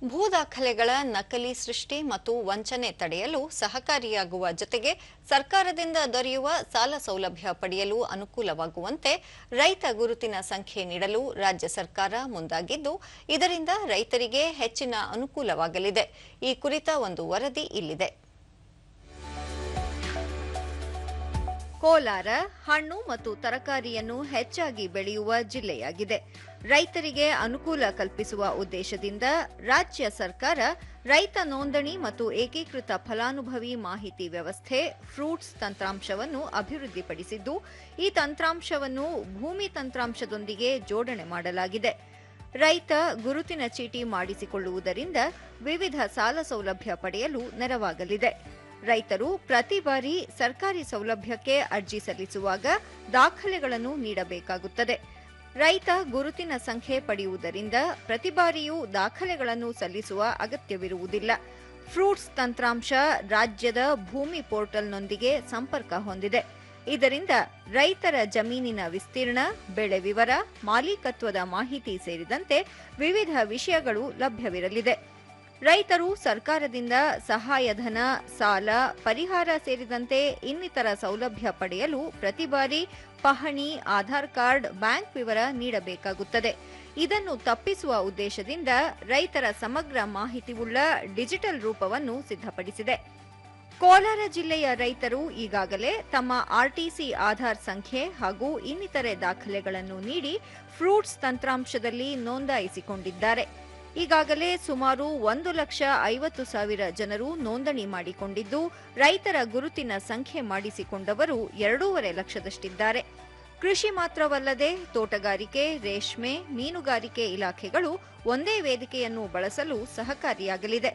ಭೂ ದಾಖಲೆಗಳ ನಕಲಿ ಸೃಷ್ಟಿ ಮತ್ತು ವಂಚನೆ ತಡೆಯಲು ಸಹಕಾರಿಯಾಗುವ ಜೊತೆಗೆ ಸರ್ಕಾರದಿಂದ ದೊರೆಯುವ ಸಾಲ ಸೌಲಭ್ಯ ಪಡೆಯಲು ಅನುಕೂಲವಾಗುವಂತೆ ರೈತ ಗುರುತಿನ ಸಂಖ್ಯೆ ನೀಡಲು ರಾಜ್ಯ ಸರ್ಕಾರ ಮುಂದಾಗಿದ್ದು, ಇದರಿಂದ ರೈತರಿಗೆ ಹೆಚ್ಚಿನ ಅನುಕೂಲವಾಗಲಿದೆ. ಈ ಕುರಿತ ಒಂದು ವರದಿ ಇಲ್ಲಿದೆ. ಕೋಲಾರ ಹಣ್ಣು ಮತ್ತು ತರಕಾರಿಯನ್ನು ಹೆಚ್ಚಾಗಿ ಬೆಳೆಯುವ ಜಿಲ್ಲೆಯಾಗಿದೆ. ರೈತರಿಗೆ ಅನುಕೂಲ ಕಲ್ಪಿಸುವ ಉದ್ದೇಶದಿಂದ ರಾಜ್ಯ ಸರ್ಕಾರ ರೈತ ನೋಂದಣಿ ಮತ್ತು ಏಕೀಕೃತ ಫಲಾನುಭವಿ ಮಾಹಿತಿ ವ್ಯವಸ್ಥೆ ಫ್ರೂಟ್ಸ್ ತಂತ್ರಾಂಶವನ್ನು ಅಭಿವೃದ್ಧಿಪಡಿಸಿದ್ದು, ಈ ತಂತ್ರಾಂಶವನ್ನು ಭೂಮಿ ತಂತ್ರಾಂಶದೊಂದಿಗೆ ಜೋಡಣೆ ಮಾಡಲಾಗಿದೆ. ರೈತ ಗುರುತಿನ ಚೀಟಿ ಮಾಡಿಸಿಕೊಳ್ಳುವುದರಿಂದ ವಿವಿಧ ಸಾಲ ಸೌಲಭ್ಯ ಪಡೆಯಲು ನೆರವಾಗಲಿದೆ. ರೈತರು ಪ್ರತಿ ಬಾರಿ ಸರ್ಕಾರಿ ಸೌಲಭ್ಯಕ್ಕೆ ಅರ್ಜಿ ಸಲ್ಲಿಸುವಾಗ ದಾಖಲೆಗಳನ್ನು ನೀಡಬೇಕಾಗುತ್ತದೆ. ರೈತ ಗುರುತಿನ ಸಂಖ್ಯೆ ಪಡೆಯುವುದರಿಂದ ಪ್ರತಿ ಬಾರಿಯೂ ದಾಖಲೆಗಳನ್ನು ಸಲ್ಲಿಸುವ ಅಗತ್ಯವಿರುವುದಿಲ್ಲ. ಫ್ರೂಟ್ಸ್ ತಂತ್ರಾಂಶ ರಾಜ್ಯದ ಭೂಮಿ ಪೋರ್ಟಲ್ನೊಂದಿಗೆ ಸಂಪರ್ಕ ಹೊಂದಿದೆ. ಇದರಿಂದ ರೈತರ ಜಮೀನಿನ ವಿಸ್ತೀರ್ಣ, ಬೆಳೆ ವಿವರ, ಮಾಲೀಕತ್ವದ ಮಾಹಿತಿ ಸೇರಿದಂತೆ ವಿವಿಧ ವಿಷಯಗಳು ಲಭ್ಯವಿರಲಿದೆ. ರೈತರು ಸರ್ಕಾರದಿಂದ ಸಹಾಯಧನ, ಸಾಲ, ಪರಿಹಾರ ಸೇರಿದಂತೆ ಇನ್ನಿತರ ಸೌಲಭ್ಯ ಪಡೆಯಲು ಪ್ರತಿ ಬಾರಿ ಪಹಣಿ, ಆಧಾರ್ ಕಾರ್ಡ್, ಬ್ಯಾಂಕ್ ವಿವರ ನೀಡಬೇಕಾಗುತ್ತದೆ. ಇದನ್ನು ತಪ್ಪಿಸುವ ಉದ್ದೇಶದಿಂದ ರೈತರ ಸಮಗ್ರ ಮಾಹಿತಿಯುಳ್ಳ ಡಿಜಿಟಲ್ ರೂಪವನ್ನು ಸಿದ್ಧಪಡಿಸಿದೆ. ಕೋಲಾರ ಜಿಲ್ಲೆಯ ರೈತರು ಈಗಾಗಲೇ ತಮ್ಮ ಆರ್ಟಿಸಿ ಆಧಾರ್ ಸಂಖ್ಯೆ ಹಾಗೂ ಇನ್ನಿತರೆ ದಾಖಲೆಗಳನ್ನು ನೀಡಿ ಫ್ರೂಟ್ಸ್ ತಂತ್ರಾಂಶದಲ್ಲಿ ನೋಂದಾಯಿಸಿಕೊಂಡಿದ್ದಾರೆ. ಈಗಾಗಲೇ ಸುಮಾರು 1,50,000 ಜನರು ನೋಂದಣಿ ಮಾಡಿಕೊಂಡಿದ್ದು, ರೈತರ ಗುರುತಿನ ಸಂಖ್ಯೆ ಮಾಡಿಸಿಕೊಂಡವರು 2.5 ಲಕ್ಷದಷ್ಟಿದ್ದಾರೆ. ಕೃಷಿ ಮಾತ್ರವಲ್ಲದೆ ತೋಟಗಾರಿಕೆ, ರೇಷ್ಮೆ, ಮೀನುಗಾರಿಕೆ ಇಲಾಖೆಗಳು ಒಂದೇ ವೇದಿಕೆಯನ್ನು ಬಳಸಲು ಸಹಕಾರಿಯಾಗಲಿದೆ.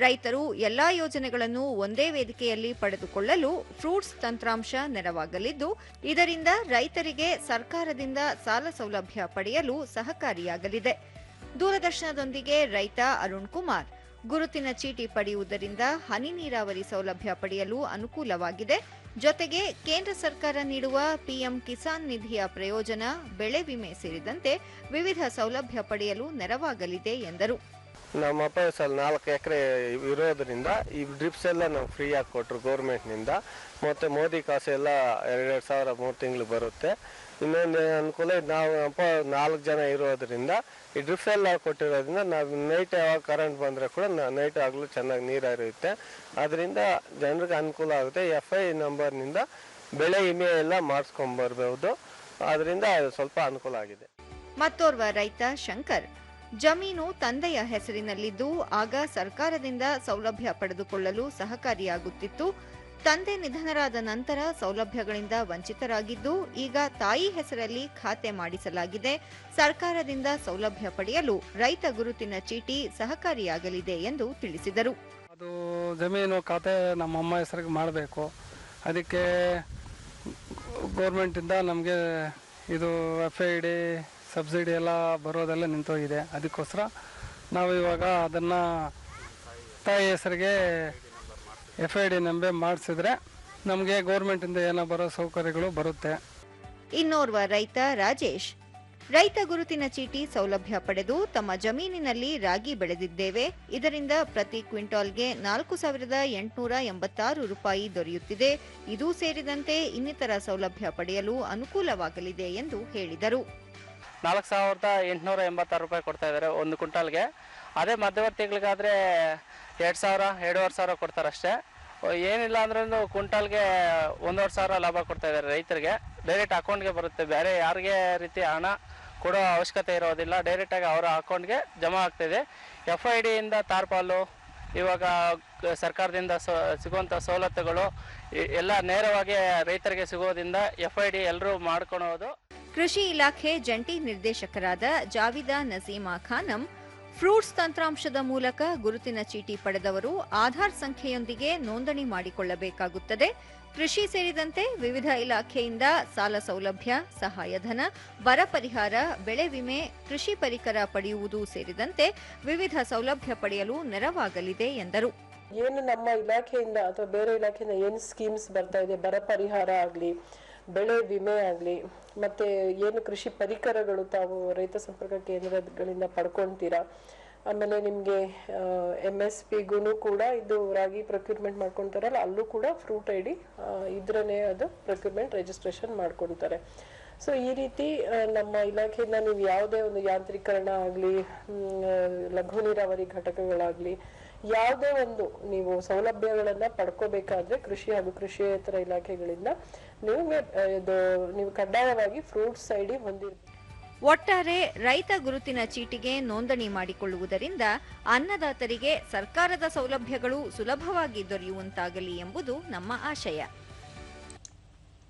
ರೈತರು ಎಲ್ಲಾ ಯೋಜನೆಗಳನ್ನು ಒಂದೇ ವೇದಿಕೆಯಲ್ಲಿ ಪಡೆದುಕೊಳ್ಳಲು ಫ್ರೂಟ್ಸ್ ತಂತ್ರಾಂಶ ನೆರವಾಗಲಿದ್ದು, ಇದರಿಂದ ರೈತರಿಗೆ ಸರ್ಕಾರದಿಂದ ಸಾಲ ಸೌಲಭ್ಯ ಪಡೆಯಲು ಸಹಕಾರಿಯಾಗಲಿದೆ. ದೂರದರ್ಶನದೊಂದಿಗೆ ರೈತ ಅರುಣ್ ಕುಮಾರ್, ಗುರುತಿನ ಚೀಟಿ ಪಡೆಯುವುದರಿಂದ ಹನಿ ನೀರಾವರಿ ಸೌಲಭ್ಯ ಪಡೆಯಲು ಅನುಕೂಲವಾಗಿದೆ. ಜೊತೆಗೆ ಕೇಂದ್ರ ಸರ್ಕಾರ ನೀಡುವ ಪಿಎಂ ಕಿಸಾನ್ ನಿಧಿಯ ಪ್ರಯೋಜನ, ಬೆಳೆ ವಿಮೆ ಸೇರಿದಂತೆ ವಿವಿಧ ಸೌಲಭ್ಯ ಪಡೆಯಲು ನೆರವಾಗಲಿದೆ ಎಂದರು. ನಮ್ಮ ಅಪ್ಪ 4 ಎಕರೆ ಇರೋದ್ರಿಂದ ಈ ಡ್ರಿಪ್ಸ್ ಎಲ್ಲ ನಾವು ಫ್ರೀ ಆಗಿ ಕೊಟ್ಟರು ಗೌರ್ಮೆಂಟ್ನಿಂದ. ಮತ್ತು ಮೋದಿ ಕಾಸು ಎಲ್ಲ 2,000 3 ತಿಂಗಳು ಬರುತ್ತೆ. ಇನ್ನೊಂದು ಅನುಕೂಲ, ನಾವು ಅಪ್ಪ 4 ಜನ ಇರೋದ್ರಿಂದ ಈ ಡ್ರಿಪ್ಸ್ ಎಲ್ಲ ಕೊಟ್ಟಿರೋದ್ರಿಂದ ನಾವು ನೈಟ್ ಯಾವಾಗ ಕರೆಂಟ್ ಬಂದರೆ ಕೂಡ ನೈಟ್ ಆಗಲೂ ಚೆನ್ನಾಗಿ ನೀರು ಹರಿಯುತ್ತೆ. ಅದರಿಂದ ಜನರಿಗೆ ಅನುಕೂಲ ಆಗುತ್ತೆ. FI ನಂಬರ್ನಿಂದ ಬೆಳೆ ವಿಮೆ ಎಲ್ಲ ಮಾಡಿಸ್ಕೊಂಬರ್ಬೋದು. ಅದರಿಂದ ಸ್ವಲ್ಪ ಅನುಕೂಲ ಆಗಿದೆ. ಮತ್ತೋರ್ವ ರೈತ ಶಂಕರ್, ಜಮೀನು ತಂದೆಯ ಹೆಸರಿನಲ್ಲಿದ್ದು ಆಗ ಸರ್ಕಾರದಿಂದ ಸೌಲಭ್ಯ ಪಡೆದುಕೊಳ್ಳಲು ಸಹಕಾರಿಯಾಗುತ್ತಿತ್ತು. ತಂದೆ ನಿಧನರಾದ ನಂತರ ಸೌಲಭ್ಯಗಳಿಂದ ವಂಚಿತರಾಗಿದ್ದು, ಈಗ ತಾಯಿ ಹೆಸರಲ್ಲಿ ಖಾತೆ ಮಾಡಿಸಲಾಗಿದೆ. ಸರ್ಕಾರದಿಂದ ಸೌಲಭ್ಯ ಪಡೆಯಲು ರೈತ ಗುರುತಿನ ಚೀಟಿ ಸಹಕಾರಿಯಾಗಲಿದೆ ಎಂದು ತಿಳಿಸಿದರು. ಅದು ಜಮೀನು ಖಾತೆ ನಮ್ಮಮ್ಮ ಹೆಸರಿಗೆ ಮಾಡಬೇಕು. ಅದಕ್ಕೆ ಗೌರ್ಮೆಂಟಿಂದ ನಮಗೆ ಇದು FID ಸಬ್ಸಿಡಿ ಎಲ್ಲ ಬರೋದೆಲ್ಲ ನಿಂತೋಗಿದೆ. ಅದಕ್ಕೋಸ್ಕರ ನಾವು ಇವಾಗ ಅದನ್ನು ತಾಯಿ ಹೆಸರಿಗೆ FID ನಂಬರ್ ಮಾಡಿಸಿದ್ರೆ ನಮಗೆ ಗೌರ್ಮೆಂಟಿಂದ ಏನೋ ಬರೋ ಸೌಕರ್ಯಗಳು ಬರುತ್ತೆ. ಇನ್ನೋರ್ವ ರೈತ ರಾಜೇಶ್, ರೈತ ಗುರುತಿನ ಚೀಟಿ ಸೌಲಭ್ಯ ಪಡೆದು ತಮ್ಮ ಜಮೀನಿನಲ್ಲಿ ರಾಗಿ ಬೆಳೆದಿದ್ದೇವೆ. ಇದರಿಂದ ಪ್ರತಿ ಕ್ವಿಂಟಾಲ್ಗೆ 4,886 ರೂಪಾಯಿ ದೊರೆಯುತ್ತಿದೆ. ಇದೂ ಸೇರಿದಂತೆ ಇನ್ನಿತರ ಸೌಲಭ್ಯ ಪಡೆಯಲು ಅನುಕೂಲವಾಗಲಿದೆ ಎಂದು ಹೇಳಿದರು. 4,886 ರೂಪಾಯಿ ಕೊಡ್ತಾ ಇದ್ದಾರೆ ಒಂದು ಕ್ವಿಂಟಾಲ್ಗೆ. ಅದೇ ಮಧ್ಯವರ್ತಿಗಳಿಗಾದರೆ 2,000 2,500 ಕೊಡ್ತಾರಷ್ಟೇ. ಏನಿಲ್ಲ ಅಂದ್ರೂ ಕ್ವಿಂಟಾಲ್ಗೆ 1,500 ಲಾಭ ಕೊಡ್ತಾ ಇದ್ದಾರೆ ರೈತರಿಗೆ. ಡೈರೆಕ್ಟ್ ಅಕೌಂಟ್ಗೆ ಬರುತ್ತೆ. ಬೇರೆ ಯಾರಿಗೆ ರೀತಿ ಹಣ ಕೊಡೋ ಅವಶ್ಯಕತೆ ಇರೋದಿಲ್ಲ. ಡೈರೆಕ್ಟಾಗಿ ಅವರ ಅಕೌಂಟ್ಗೆ ಜಮಾ ಆಗ್ತಿದೆ. FIDಯಿಂದ ತಾರ್ಪಾಲು, ಇವಾಗ ಸರ್ಕಾರದಿಂದ ಸಿಗುವಂಥ ಸವಲತ್ತುಗಳು ಎಲ್ಲ ನೇರವಾಗಿ ರೈತರಿಗೆ ಸಿಗೋದ್ರಿಂದ FID ಎಲ್ಲರೂ ಮಾಡ್ಕೊಳೋದು. ಕೃಷಿ ಇಲಾಖೆ ಜಂಟಿ ನಿರ್ದೇಶಕರಾದ ಜಾವಿದಾ ನಸೀಮಾ ಖಾನಂ, ಫ್ರೂಟ್ಸ್ ತಂತ್ರಾಂಶದ ಮೂಲಕ ಗುರುತಿನ ಚೀಟಿ ಪಡೆದವರು ಆಧಾರ್ ಸಂಖ್ಯೆಯೊಂದಿಗೆ ನೋಂದಣಿ ಮಾಡಿಕೊಳ್ಳಬೇಕಾಗುತ್ತದೆ. ಕೃಷಿ ಸೇರಿದಂತೆ ವಿವಿಧ ಇಲಾಖೆಯಿಂದ ಸಾಲ ಸೌಲಭ್ಯ, ಸಹಾಯಧನ, ಬರ ಪರಿಹಾರ, ಬೆಳೆ ವಿಮೆ, ಕೃಷಿ ಪರಿಕರ ಪಡೆಯುವುದು ಸೇರಿದಂತೆ ವಿವಿಧ ಸೌಲಭ್ಯ ಪಡೆಯಲು ನೆರವಾಗಲಿದೆ ಎಂದರು. ಏನು ನಮ್ಮ ಇಲಾಖೆಯಿಂದ ಅಥವಾ ಬೇರೆ ಇಲಾಖೆಯಿಂದ ಏನು ಸ್ಕೀಮ್ಸ್ ಬರ್ತಾ ಇದೆ, ಬರ ಪರಿಹಾರ ಆಗಲಿ, ಬೆಳೆ ವಿಮೆ ಆಗಲಿ, ಮತ್ತು ಏನು ಕೃಷಿ ಪರಿಕರಗಳು ತಾವು ರೈತ ಸಂಪರ್ಕ ಕೇಂದ್ರಗಳಿಂದ ಪಡ್ಕೊಳ್ತೀರಾ, ಆಮೇಲೆ ನಿಮಗೆ MSPಗೂ ಕೂಡ ಇದು ರಾಗಿ ಪ್ರೊಕ್ಯೂರ್ಮೆಂಟ್ ಮಾಡ್ಕೊತಾರಲ್ಲ, ಅಲ್ಲೂ ಕೂಡ ಫ್ರೂಟ್ ID ಇದ್ರೇ ಅದು ಪ್ರೊಕ್ಯೂರ್ಮೆಂಟ್ ರಿಜಿಸ್ಟ್ರೇಷನ್ ಮಾಡ್ಕೊತಾರೆ. ಸೊ ಈ ರೀತಿ ನಮ್ಮ ಇಲಾಖೆಯಿಂದ ನೀವು ಯಾವುದೇ ಒಂದು ಯಾಂತ್ರೀಕರಣ ಆಗಲಿ, ಲಘು ನೀರಾವರಿ ಘಟಕಗಳಾಗಲಿ, ಯಾವುದೇ ಒಂದು ನೀವು ಸೌಲಭ್ಯಗಳನ್ನ ಪಡ್ಕೋಬೇಕಾದ್ರೆ ಕೃಷಿ ಹಾಗೂ ಕೃಷಿಯೇತರ ಇಲಾಖೆಗಳಿಂದ ನೀವು ಕಡ್ಡಾಯವಾಗಿ ಫ್ರೂಟ್ಸ್ ID ಹೊಂದಿರ್ಬೇಕು. ಒಟ್ಟಾರೆ ರೈತ ಗುರುತಿನ ಚೀಟಿಗೆ ನೋಂದಣಿ ಮಾಡಿಕೊಳ್ಳುವುದರಿಂದ ಅನ್ನದಾತರಿಗೆ ಸರ್ಕಾರದ ಸೌಲಭ್ಯಗಳು ಸುಲಭವಾಗಿ ದೊರೆಯುವಂತಾಗಲಿ ಎಂಬುದು ನಮ್ಮ ಆಶಯ.